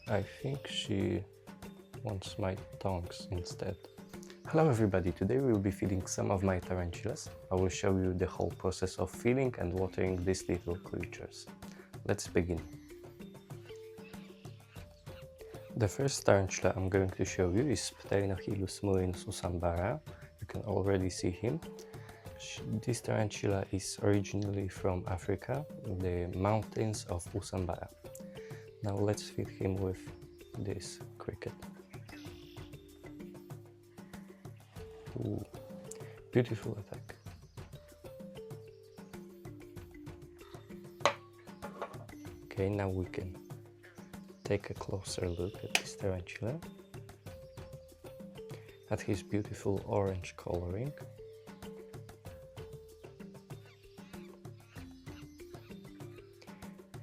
I think she wants my tongues instead. Hello everybody, today we will be feeding some of my tarantulas. I will show you the whole process of feeding and watering these little creatures. Let's begin. The first tarantula I'm going to show you is Tarantulas usambara. You can already see him. This tarantula is originally from Africa, the mountains of Usambara. Now let's feed him with this cricket. Ooh, beautiful attack. Okay, now we can take a closer look at this tarantula, at his beautiful orange coloring.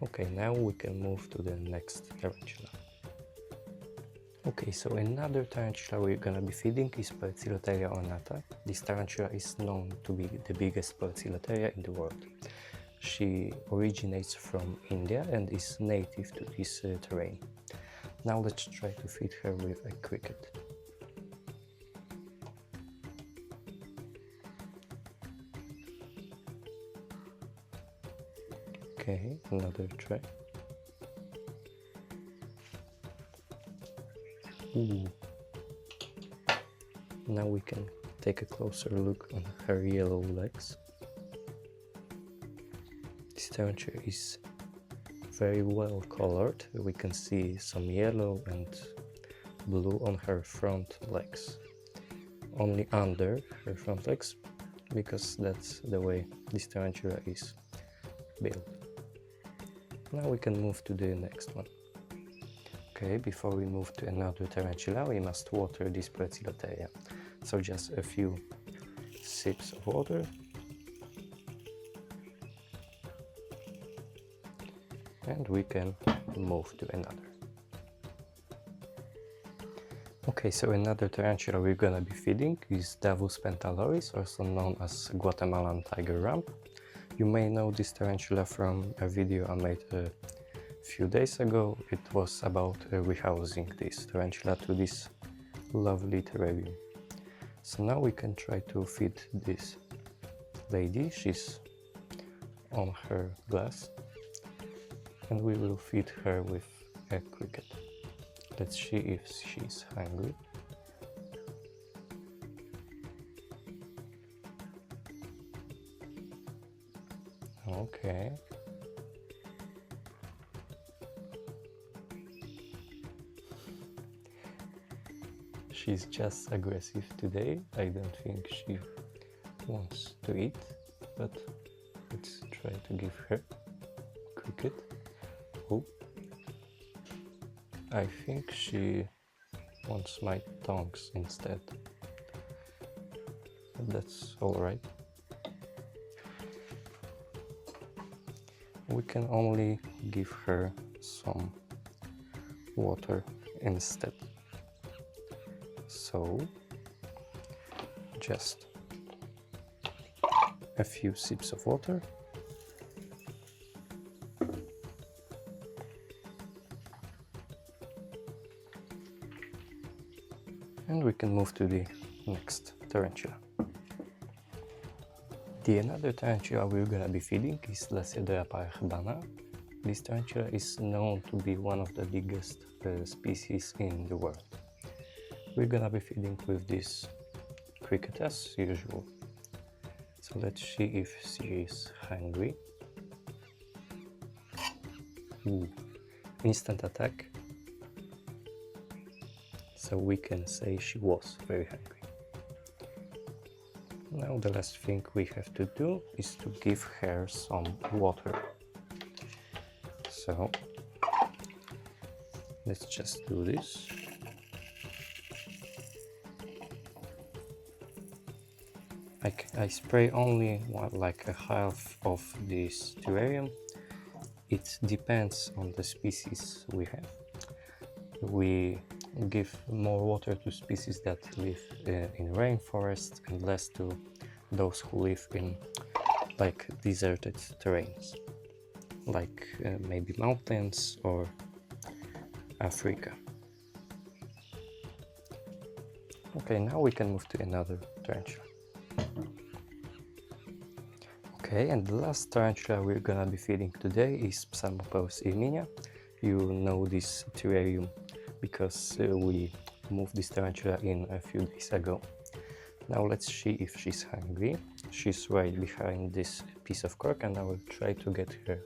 Okay, now we can move to the next tarantula. Okay, so another tarantula we're gonna be feeding is Percilotheria ornata. This tarantula is known to be the biggest Percilotheria in the world. She originates from India and is native to this terrain. Now let's try to feed her with a cricket. Okay, another try. Ooh. Now we can take a closer look on her yellow legs. This tarantula is very well colored. We can see some yellow and blue on her front legs. Only under her front legs, because that's the way this tarantula is built. Now we can move to the next one. Okay, before we move to another tarantula, we must water this Percilotheria. So just a few sips of water. And we can move to another. Okay, so another tarantula we're gonna be feeding is Davus pentaloris, also known as Guatemalan tiger rump. You may know this tarantula from a video I made a few days ago. It was about rehousing this tarantula to this lovely terrarium. So now we can try to feed this lady. She's on her glass, and we will feed her with a cricket. Let's see if she's hungry. Okay. She's just aggressive today. I don't think she wants to eat, but let's try to give her cricket. Oh, I think she wants my tongues instead. But that's alright. We can only give her some water instead. So just a few sips of water. And we can move to the next tarantula. The another tarantula we're gonna be feeding is Lasiodea parachbana. This tarantula is known to be one of the biggest species in the world. We're gonna be feeding with this cricket as usual. So let's see if she is hungry. Ooh, instant attack. So we can say she was very hungry. Now the last thing we have to do is to give her some water. So let's just do this. I spray only like a half of this terrarium. It depends on the species we have. We give more water to species that live in rainforest and less to those who live in like deserted terrains, like maybe mountains or Africa. Okay, now we can move to another tarantula. Okay, and the last tarantula we're gonna be feeding today is Psalmopoeus irminia. You know this terrarium because we moved this tarantula in a few days ago. Now let's see if she's hungry. She's right behind this piece of cork, and I will try to get her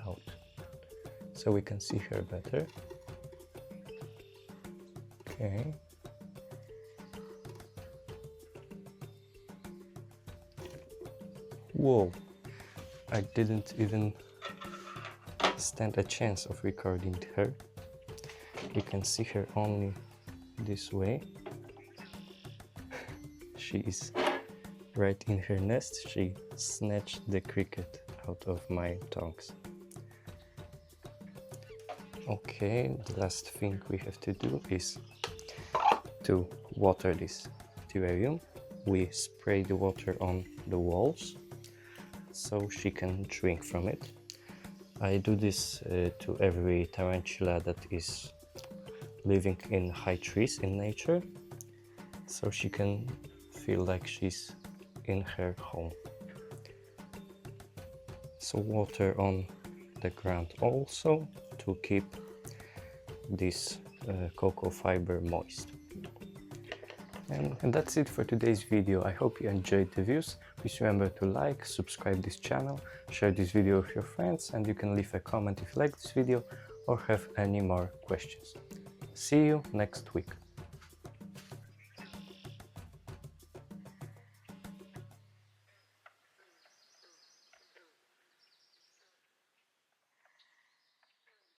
out so we can see her better. Okay. Whoa, I didn't even stand a chance of recording her. We can see her only this way. She is right in her nest. She snatched the cricket out of my tongs. Okay, the last thing we have to do is to water this terrarium. We spray the water on the walls so she can drink from it. I do this to every tarantula that is living in high trees in nature, so she can feel like she's in her home. So water on the ground also to keep this cocoa fiber moist. And that's it for today's video. I hope you enjoyed the views. Please remember to like, subscribe this channel, share this video with your friends, and you can leave a comment if you like this video or have any more questions. See you next week.